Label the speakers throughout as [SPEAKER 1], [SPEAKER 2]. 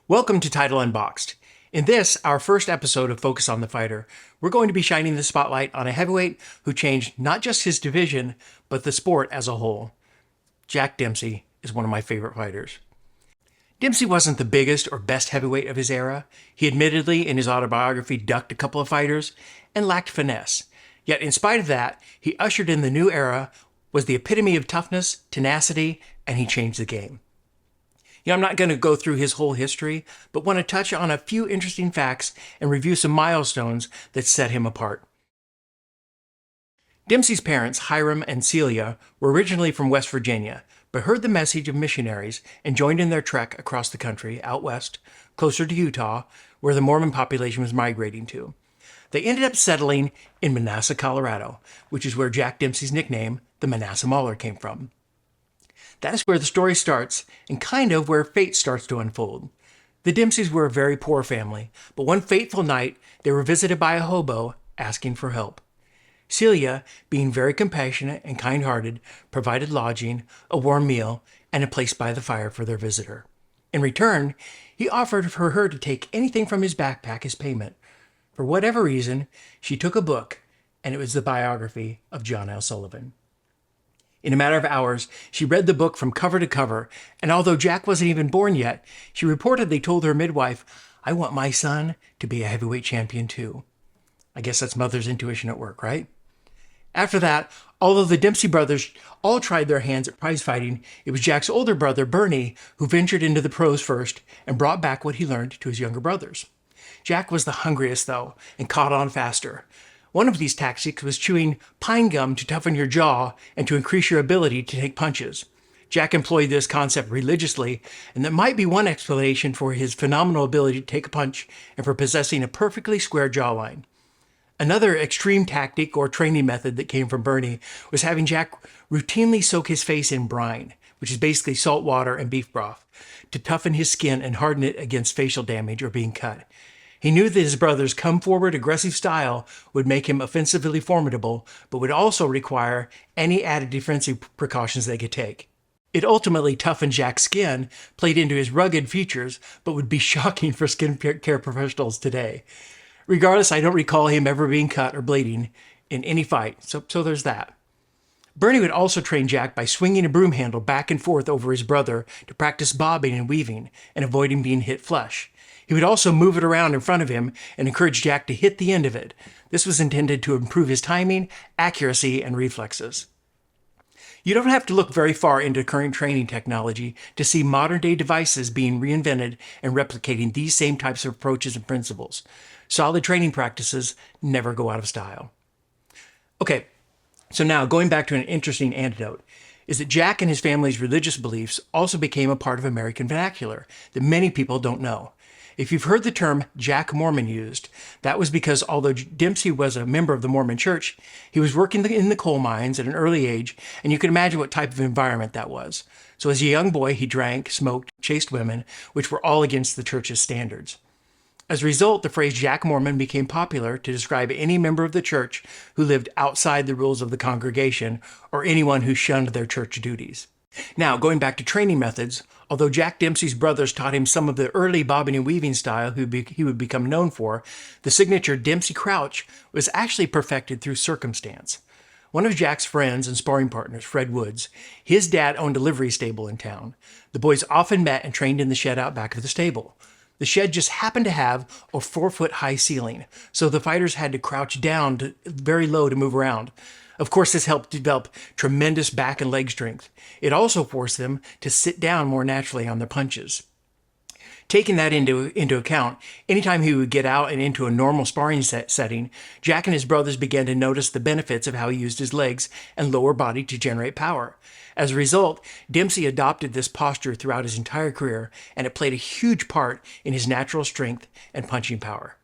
[SPEAKER 1] Welcome to Title Unboxed. In this, our first episode of Focus on the Fighter, we're going to be shining the spotlight on a heavyweight who changed not just his division, but the sport as a whole. Jack Dempsey is one of my favorite fighters. Dempsey wasn't the biggest or best heavyweight of his era. He admittedly, in his autobiography, ducked a couple of fighters and lacked finesse. Yet in spite of that, he ushered in the new era, was the epitome of toughness, tenacity, and he changed the game. I'm not going to go through his whole history, but want to touch on a few interesting facts and review some milestones that set him apart. Dempsey's parents, Hiram and Celia, were originally from West Virginia, but heard the message of missionaries and joined in their trek across the country, out west, closer to Utah, where the Mormon population was migrating to. They ended up settling in Manassas, Colorado, which is where Jack Dempsey's nickname, the Manassas Mauler, came from. That is where the story starts, and kind of where fate starts to unfold. The Dempseys were a very poor family, but one fateful night, they were visited by a hobo asking for help. Celia, being very compassionate and kind-hearted, provided lodging, a warm meal, and a place by the fire for their visitor. In return, he offered for her to take anything from his backpack as payment. For whatever reason, she took a book, and it was the biography of John L. Sullivan. In a matter of hours, she read the book from cover to cover, and although Jack wasn't even born yet, she reportedly told her midwife, "I want my son to be a heavyweight champion too." I guess that's mother's intuition at work, right? After that, although the Dempsey brothers all tried their hands at prize fighting, it was Jack's older brother, Bernie, who ventured into the pros first and brought back what he learned to his younger brothers. Jack was the hungriest, though, and caught on faster. One of these tactics was chewing pine gum to toughen your jaw and to increase your ability to take punches. Jack employed this concept religiously, and that might be one explanation for his phenomenal ability to take a punch and for possessing a perfectly square jawline. Another extreme tactic or training method that came from Bernie was having Jack routinely soak his face in brine, which is basically salt water and beef broth, to toughen his skin and harden it against facial damage or being cut. He knew that his brother's come-forward, aggressive style would make him offensively formidable, but would also require any added defensive precautions they could take. It ultimately toughened Jack's skin, played into his rugged features, but would be shocking for skin care professionals today. Regardless, I don't recall him ever being cut or bleeding in any fight, so there's that. Bernie would also train Jack by swinging a broom handle back and forth over his brother to practice bobbing and weaving and avoiding being hit flush. He would also move it around in front of him and encourage Jack to hit the end of it. This was intended to improve his timing, accuracy, and reflexes. You don't have to look very far into current training technology to see modern-day devices being reinvented and replicating these same types of approaches and principles. Solid training practices never go out of style. Okay, so now going back to an interesting anecdote, is that Jack and his family's religious beliefs also became a part of American vernacular that many people don't know. If you've heard the term Jack Mormon used, that was because although Dempsey was a member of the Mormon Church, he was working in the coal mines at an early age, and you can imagine what type of environment that was. So as a young boy, he drank, smoked, chased women, which were all against the church's standards. As a result, the phrase Jack Mormon became popular to describe any member of the church who lived outside the rules of the congregation or anyone who shunned their church duties. Now, going back to training methods, although Jack Dempsey's brothers taught him some of the early bobbing and weaving style he would become known for, the signature Dempsey crouch was actually perfected through circumstance. One of Jack's friends and sparring partners, Fred Woods, his dad owned a livery stable in town. The boys often met and trained in the shed out back of the stable. The shed just happened to have a 4-foot-high ceiling, so the fighters had to crouch down very low to move around. Of course, this helped develop tremendous back and leg strength. It also forced them to sit down more naturally on their punches. Taking that into account, anytime he would get out and into a normal sparring setting, Jack and his brothers began to notice the benefits of how he used his legs and lower body to generate power. As a result, Dempsey adopted this posture throughout his entire career, and it played a huge part in his natural strength and punching power.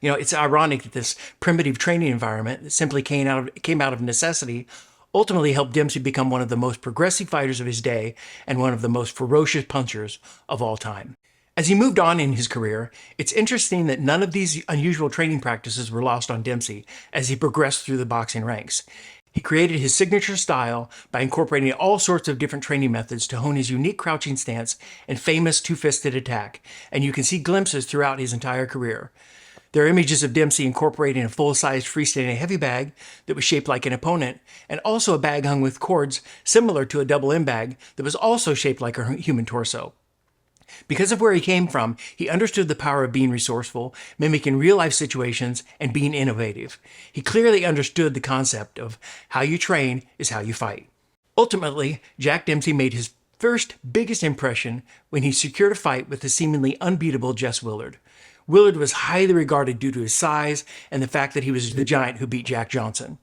[SPEAKER 1] It's ironic that this primitive training environment that simply came out of necessity ultimately helped Dempsey become one of the most progressive fighters of his day and one of the most ferocious punchers of all time. As he moved on in his career, it's interesting that none of these unusual training practices were lost on Dempsey as he progressed through the boxing ranks. He created his signature style by incorporating all sorts of different training methods to hone his unique crouching stance and famous two-fisted attack, and you can see glimpses throughout his entire career. There are images of Dempsey incorporating a full-sized freestanding heavy bag that was shaped like an opponent, and also a bag hung with cords similar to a double M bag that was also shaped like a human torso. Because of where he came from, he understood the power of being resourceful, mimicking real-life situations, and being innovative. He clearly understood the concept of how you train is how you fight. Ultimately, Jack Dempsey made his first biggest impression when he secured a fight with the seemingly unbeatable Jess Willard. Willard was highly regarded due to his size and the fact that he was the giant who beat Jack Johnson.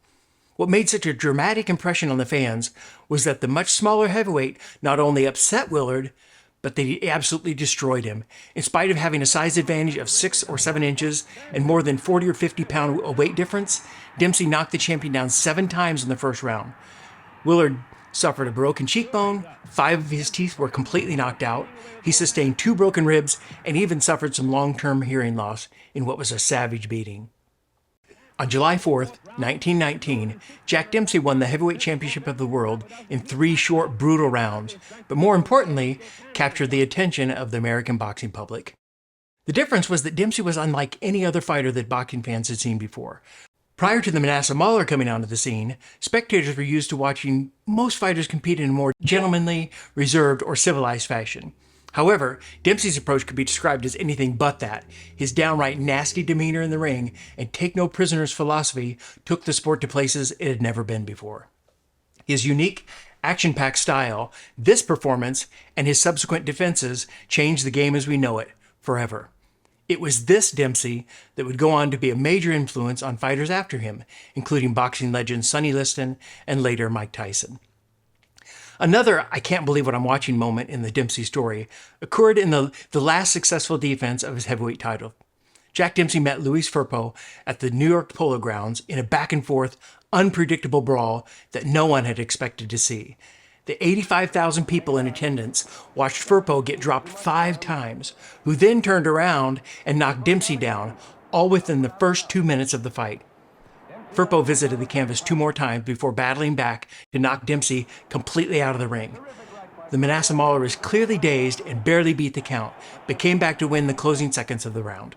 [SPEAKER 1] What made such a dramatic impression on the fans was that the much smaller heavyweight not only upset Willard, but they absolutely destroyed him. In spite of having a size advantage of 6 or 7 inches and more than 40 or 50 pound weight difference, Dempsey knocked the champion down 7 times in the first round. Willard suffered a broken cheekbone, 5 of his teeth were completely knocked out, he sustained 2 broken ribs, and even suffered some long-term hearing loss in what was a savage beating. On July 4th, 1919, Jack Dempsey won the heavyweight championship of the world in 3 short, brutal rounds, but more importantly, captured the attention of the American boxing public. The difference was that Dempsey was unlike any other fighter that boxing fans had seen before. Prior to the Manasseh Mauler coming onto the scene, spectators were used to watching most fighters compete in a more gentlemanly, reserved, or civilized fashion. However, Dempsey's approach could be described as anything but that. His downright nasty demeanor in the ring and take-no-prisoners philosophy took the sport to places it had never been before. His unique, action-packed style, this performance, and his subsequent defenses changed the game as we know it forever. It was this Dempsey that would go on to be a major influence on fighters after him, including boxing legend Sonny Liston and later Mike Tyson. Another I can't believe what I'm watching moment in the Dempsey story occurred in the last successful defense of his heavyweight title. Jack Dempsey met Louis Firpo at the New York Polo Grounds in a back-and-forth, unpredictable brawl that no one had expected to see. The 85,000 people in attendance watched Firpo get dropped 5 times, who then turned around and knocked Dempsey down, all within the first 2 minutes of the fight. Firpo visited the canvas 2 more times before battling back to knock Dempsey completely out of the ring. The Manasseh Mauler was clearly dazed and barely beat the count, but came back to win the closing seconds of the round.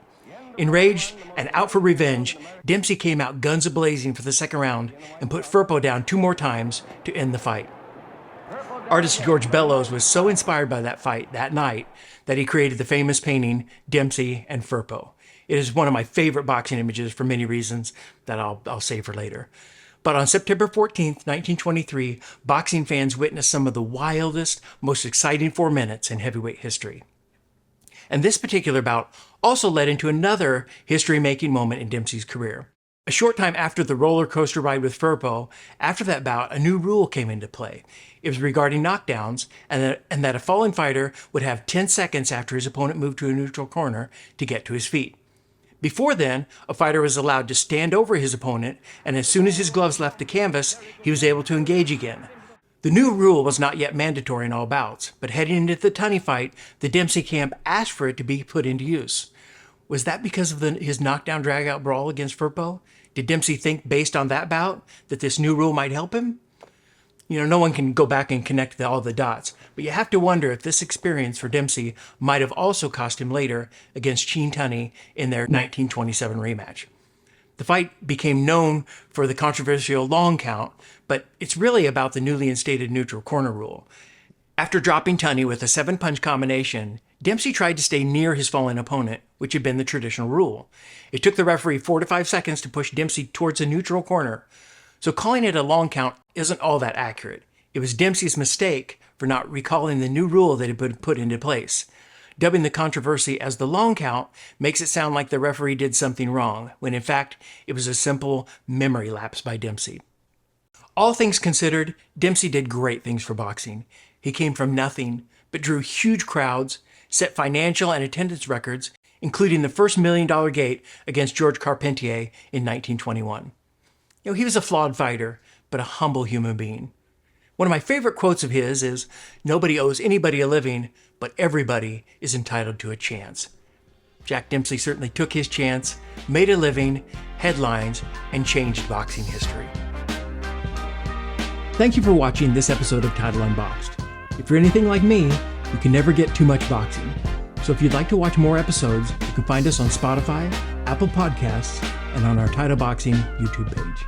[SPEAKER 1] Enraged and out for revenge, Dempsey came out guns a-blazing for the second round and put Firpo down 2 more times to end the fight. Artist George Bellows was so inspired by that fight that night that he created the famous painting Dempsey and Firpo. It is one of my favorite boxing images for many reasons that I'll save for later. But on September 14th, 1923, boxing fans witnessed some of the wildest, most exciting 4 minutes in heavyweight history. And this particular bout also led into another history-making moment in Dempsey's career. A short time after the roller coaster ride with Firpo, after that bout, a new rule came into play. It was regarding knockdowns, and that a fallen fighter would have 10 seconds after his opponent moved to a neutral corner to get to his feet. Before then, a fighter was allowed to stand over his opponent, and as soon as his gloves left the canvas, he was able to engage again. The new rule was not yet mandatory in all bouts, but heading into the Tunney fight, the Dempsey camp asked for it to be put into use. Was that because of his knockdown drag-out brawl against Firpo? Did Dempsey think, based on that bout, that this new rule might help him? No one can go back and connect all the dots, but you have to wonder if this experience for Dempsey might have also cost him later against Gene Tunney in their 1927 rematch. The fight became known for the controversial long count, but it's really about the newly instated neutral corner rule. After dropping Tunney with a 7-punch combination, Dempsey tried to stay near his fallen opponent, which had been the traditional rule. It took the referee 4 to 5 seconds to push Dempsey towards a neutral corner, so calling it a long count isn't all that accurate. It was Dempsey's mistake for not recalling the new rule that had been put into place. Dubbing the controversy as the long count makes it sound like the referee did something wrong, when in fact it was a simple memory lapse by Dempsey. All things considered, Dempsey did great things for boxing. He came from nothing, but drew huge crowds, set financial and attendance records, including the first $1 million gate against George Carpentier in 1921. He was a flawed fighter, but a humble human being. One of my favorite quotes of his is, "Nobody owes anybody a living, but everybody is entitled to a chance." Jack Dempsey certainly took his chance, made a living, headlines, and changed boxing history. Thank you for watching this episode of Title Unboxed. If you're anything like me, you can never get too much boxing. So if you'd like to watch more episodes, you can find us on Spotify, Apple Podcasts, and on our Title Boxing YouTube page.